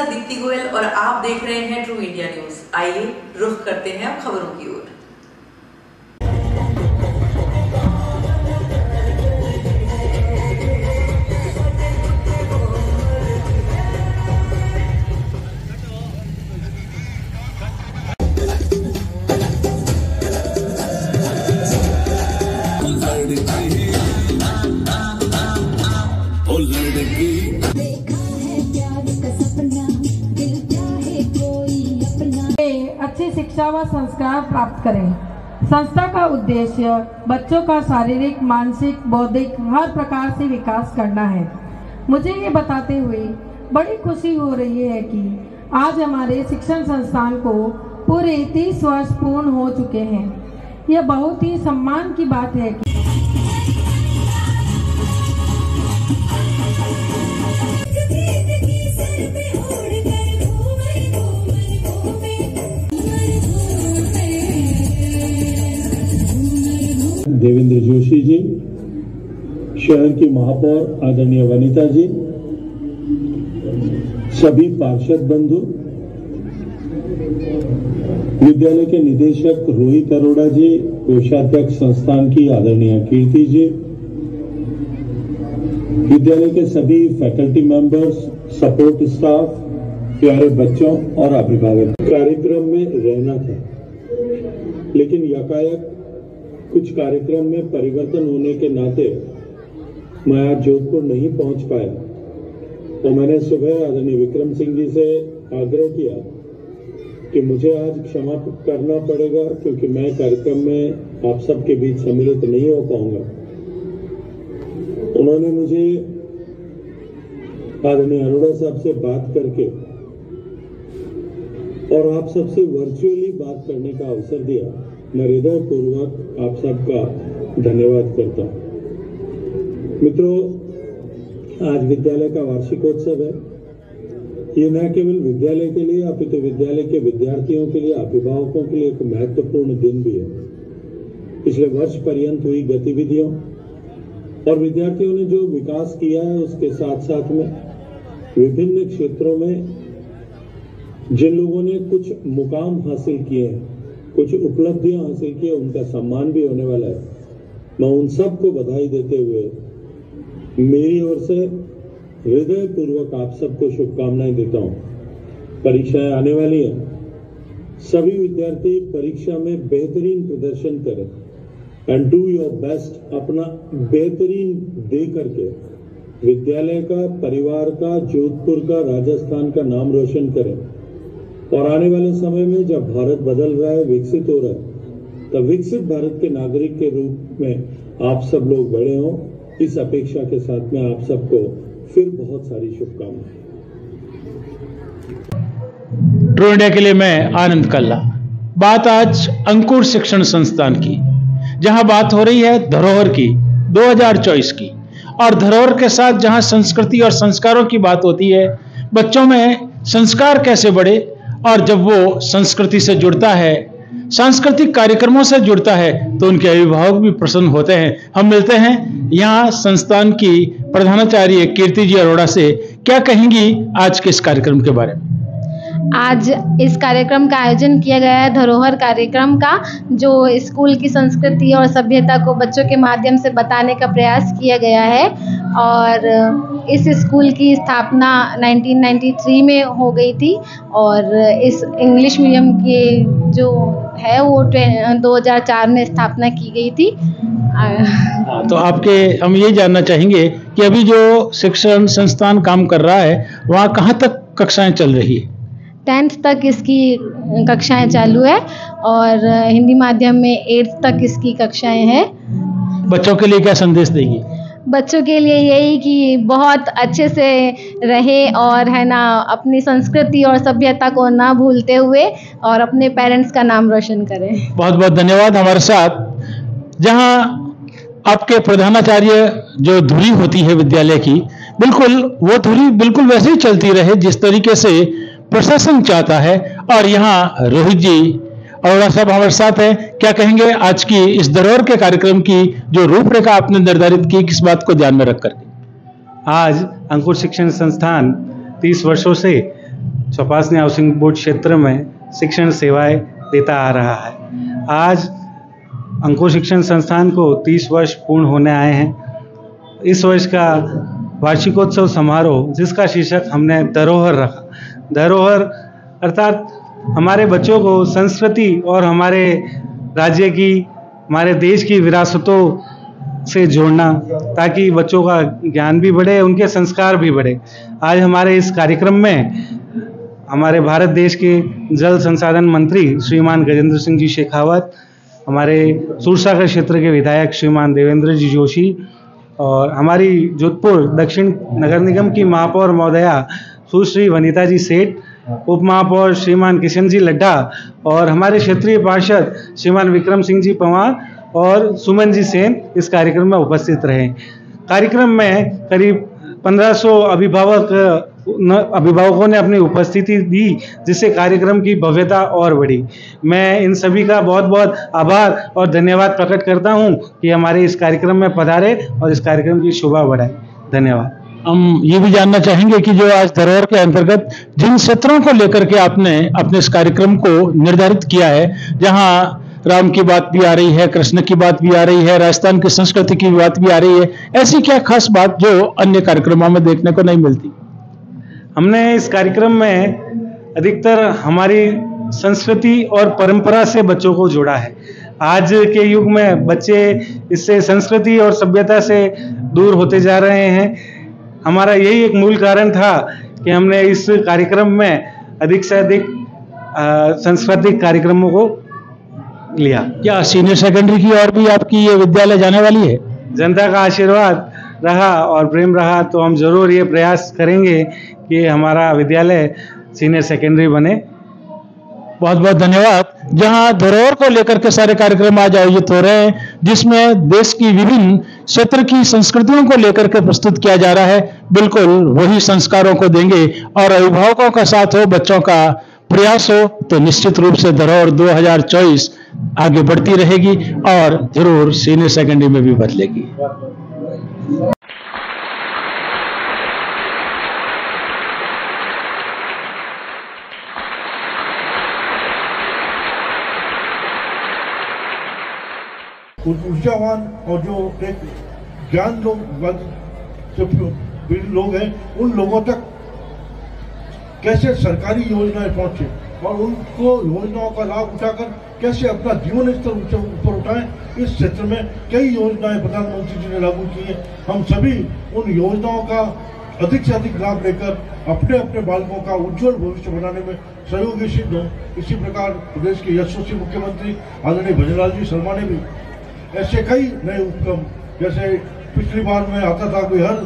नमस्कार, दीप्ति गोयल और आप देख रहे हैं ट्रू इंडिया न्यूज। आइए रुख करते हैं अब खबरों की ओर। अच्छी शिक्षा व संस्कार प्राप्त करें। संस्था का उद्देश्य बच्चों का शारीरिक, मानसिक, बौद्धिक हर प्रकार से विकास करना है। मुझे ये बताते हुए बड़ी खुशी हो रही है कि आज हमारे शिक्षण संस्थान को पूरे 30 वर्ष पूर्ण हो चुके हैं। यह बहुत ही सम्मान की बात है कि देवेंद्र जोशी जी, शहर की महापौर आदरणीय वनिता जी, सभी पार्षद बंधु, विद्यालय के निदेशक रोहित अरोड़ा जी, कोषाध्यक्ष संस्थान की आदरणीय कीर्ति जी, विद्यालय के सभी फैकल्टी मेंबर्स, सपोर्ट स्टाफ, प्यारे बच्चों और अभिभावक। कार्यक्रम में रहना था, लेकिन यकायक कुछ कार्यक्रम में परिवर्तन होने के नाते मैं आज जोधपुर नहीं पहुंच पाया, तो मैंने सुबह आदरणीय विक्रम सिंह जी से आग्रह किया कि मुझे आज क्षमा करना पड़ेगा क्योंकि मैं कार्यक्रम में आप सबके बीच सम्मिलित नहीं हो पाऊंगा। उन्होंने मुझे आदरणीय अरोड़ा साहब से बात करके और आप सबसे वर्चुअली बात करने का अवसर दिया। मैं हृदयपूर्वक आप सबका धन्यवाद करता हूं। मित्रों, आज विद्यालय का वार्षिकोत्सव है। ये न केवल विद्यालय के लिए अपितु विद्यालय के विद्यार्थियों के लिए, अभिभावकों के लिए एक महत्वपूर्ण दिन भी है। पिछले वर्ष पर्यंत हुई गतिविधियों और विद्यार्थियों ने जो विकास किया है, उसके साथ साथ में विभिन्न क्षेत्रों में जिन लोगों ने कुछ मुकाम हासिल किए हैं, कुछ उपलब्धियां हासिल की, उनका सम्मान भी होने वाला है। मैं उन सबको बधाई देते हुए मेरी ओर से हृदयपूर्वक आप सबको शुभकामनाएं देता हूं। परीक्षाएं आने वाली हैं, सभी विद्यार्थी परीक्षा में बेहतरीन प्रदर्शन करें एंड डू योर बेस्ट। अपना बेहतरीन दे करके विद्यालय का, परिवार का, जोधपुर का, राजस्थान का नाम रोशन करें। और आने वाले समय में जब भारत बदल रहा है, विकसित हो रहा है, तब विकसित भारत के नागरिक के रूप में आप सब लोग बड़े हों। इस अपेक्षा के साथ में आप सबको फिर बहुत सारी शुभकामनाएं। ट्रू इंडिया के लिए मैं आनंद कल्ला। बात आज अंकुर शिक्षण संस्थान की, जहां बात हो रही है धरोहर की 2024 की। और धरोहर के साथ जहां संस्कृति और संस्कारों की बात होती है, बच्चों में संस्कार कैसे बढ़े, और जब वो संस्कृति से जुड़ता है, सांस्कृतिक कार्यक्रमों से जुड़ता है, तो उनके अभिभावक भी प्रसन्न होते हैं। हम मिलते हैं यहाँ संस्थान की प्रधानाचार्य कीर्ति जी अरोड़ा से। क्या कहेंगी आज के इस कार्यक्रम के बारे में? आज इस कार्यक्रम का आयोजन किया गया है, धरोहर कार्यक्रम का, जो स्कूल की संस्कृति और सभ्यता को बच्चों के माध्यम से बताने का प्रयास किया गया है। और इस स्कूल की स्थापना 1993 में हो गई थी और इस इंग्लिश मीडियम के जो है वो 2004 में स्थापना की गई थी। तो हम ये जानना चाहेंगे कि अभी जो शिक्षण संस्थान काम कर रहा है, वहाँ कहाँ तक कक्षाएं चल रही है? 10th तक इसकी कक्षाएं चालू है और हिंदी माध्यम में 8th तक इसकी कक्षाएं हैं। बच्चों के लिए क्या संदेश देगी? बच्चों के लिए यही कि बहुत अच्छे से रहे और है ना, अपनी संस्कृति और सभ्यता को ना भूलते हुए और अपने पेरेंट्स का नाम रोशन करें। बहुत बहुत धन्यवाद। हमारे साथ जहां आपके प्रधानाचार्य जो धुरी होती है विद्यालय की, बिल्कुल वो धुरी बिल्कुल वैसे ही चलती रहे जिस तरीके से प्रशासन चाहता है। और यहाँ रोहित जी अरोड़ा साहब हमारे साथ हैं। क्या कहेंगे आज की इस धरोहर के कार्यक्रम की जो रूपरेखा आपने निर्धारित की, किस बात को ध्यान में रखकर? आज अंकुर शिक्षण संस्थान 30 वर्षों से चौपासनी हाउसिंग बोर्ड क्षेत्र में शिक्षण सेवाएं देता आ रहा है। आज अंकुर शिक्षण संस्थान को 30 वर्ष पूर्ण होने आए हैं। इस वर्ष का वार्षिकोत्सव समारोह, जिसका शीर्षक हमने धरोहर रखा। धरोहर अर्थात हमारे बच्चों को संस्कृति और हमारे राज्य की, हमारे देश की विरासतों से जोड़ना, ताकि बच्चों का ज्ञान भी बढ़े, उनके संस्कार भी बढ़े। आज हमारे इस कार्यक्रम में हमारे भारत देश के जल संसाधन मंत्री श्रीमान गजेंद्र सिंह जी शेखावत, हमारे सूरसागर क्षेत्र के विधायक श्रीमान देवेंद्र जी जोशी और हमारी जोधपुर दक्षिण नगर निगम की महापौर महोदया सुश्री वनीता जी सेठ, उप महापौर श्रीमान किशन जी लड्ढा और हमारे क्षेत्रीय पार्षद श्रीमान विक्रम सिंह जी पंवार और सुमन जी सेन इस कार्यक्रम में उपस्थित रहे। कार्यक्रम में करीब 1500 अभिभावकों ने अपनी उपस्थिति दी, जिससे कार्यक्रम की भव्यता और बढ़ी। मैं इन सभी का बहुत बहुत आभार और धन्यवाद प्रकट करता हूं कि हमारे इस कार्यक्रम में पधारे और इस कार्यक्रम की शोभा बढ़ाए। धन्यवाद। हम ये भी जानना चाहेंगे कि जो आज धरोहर के अंतर्गत जिन क्षेत्रों को लेकर के आपने अपने इस कार्यक्रम को निर्धारित किया है, जहां राम की बात भी आ रही है, कृष्ण की बात भी आ रही है, राजस्थान की संस्कृति की बात भी आ रही है, ऐसी क्या खास बात जो अन्य कार्यक्रमों में देखने को नहीं मिलती? हमने इस कार्यक्रम में अधिकतर हमारी संस्कृति और परंपरा से बच्चों को जोड़ा है। आज के युग में बच्चे इससे संस्कृति और सभ्यता से दूर होते जा रहे हैं। हमारा यही एक मूल कारण था कि हमने इस कार्यक्रम में अधिक से अधिक सांस्कृतिक कार्यक्रमों को लिया। क्या सीनियर सेकेंडरी की और भी आपकी ये विद्यालय जाने वाली है? जनता का आशीर्वाद रहा और प्रेम रहा तो हम जरूर ये प्रयास करेंगे कि हमारा विद्यालय सीनियर सेकेंडरी बने। बहुत बहुत धन्यवाद। जहां धरोहर को लेकर के सारे कार्यक्रम आज आयोजित हो रहे हैं, जिसमें देश की विभिन्न क्षेत्र की संस्कृतियों को लेकर के प्रस्तुत किया जा रहा है, बिल्कुल वही संस्कारों को देंगे और अभिभावकों का साथ हो, बच्चों का प्रयास हो, तो निश्चित रूप से धरोहर 2024 आगे बढ़ती रहेगी और जरूर सीनियर सेकेंडरी में भी बदलेगी। ऊर्जावान और जो एक ज्ञान लोग हैं, उन लोगों तक कैसे सरकारी योजनाएं पहुंचे और उनको योजनाओं का लाभ उठाकर कैसे अपना जीवन स्तर ऊपर उठाएं, इस क्षेत्र में कई योजनाएं प्रधानमंत्री जी ने लागू की है। हम सभी उन योजनाओं का अधिक से अधिक लाभ लेकर अपने अपने बालकों का उज्जवल भविष्य बनाने में सहयोगी सिद्ध हों। इसी प्रकार प्रदेश के यशस्वी मुख्यमंत्री आदरणीय भजनलाल जी शर्मा ने भी ऐसे कई नए उपक्रम, जैसे पिछली बार में आता था कि हर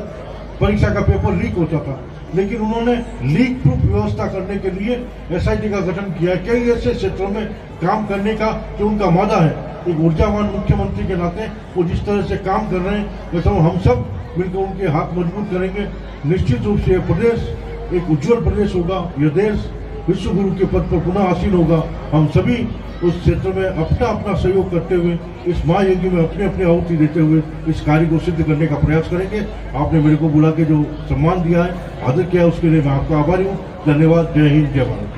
परीक्षा का पेपर लीक होता था, लेकिन उन्होंने लीक प्रूफ व्यवस्था करने के लिए SIT का गठन किया। कई ऐसे क्षेत्रों में काम करने का जो उनका मादा है, एक ऊर्जावान मुख्यमंत्री के नाते वो जिस तरह से काम कर रहे हैं, वैसे हम सब मिलकर उनके हाथ मजबूत करेंगे। निश्चित रूप से यह प्रदेश एक उज्जवल प्रदेश होगा, यह देश विश्व गुरु के पद पर पुनः आसीन होगा। हम सभी उस क्षेत्र में अपना अपना सहयोग करते हुए, इस महायज्ञ में अपने अपने आहुति देते हुए इस कार्य को सिद्ध करने का प्रयास करेंगे। आपने मेरे को बुला के जो सम्मान दिया है, आदर किया है, उसके लिए मैं आपका आभारी हूँ। धन्यवाद। जय हिंद, जय भारत।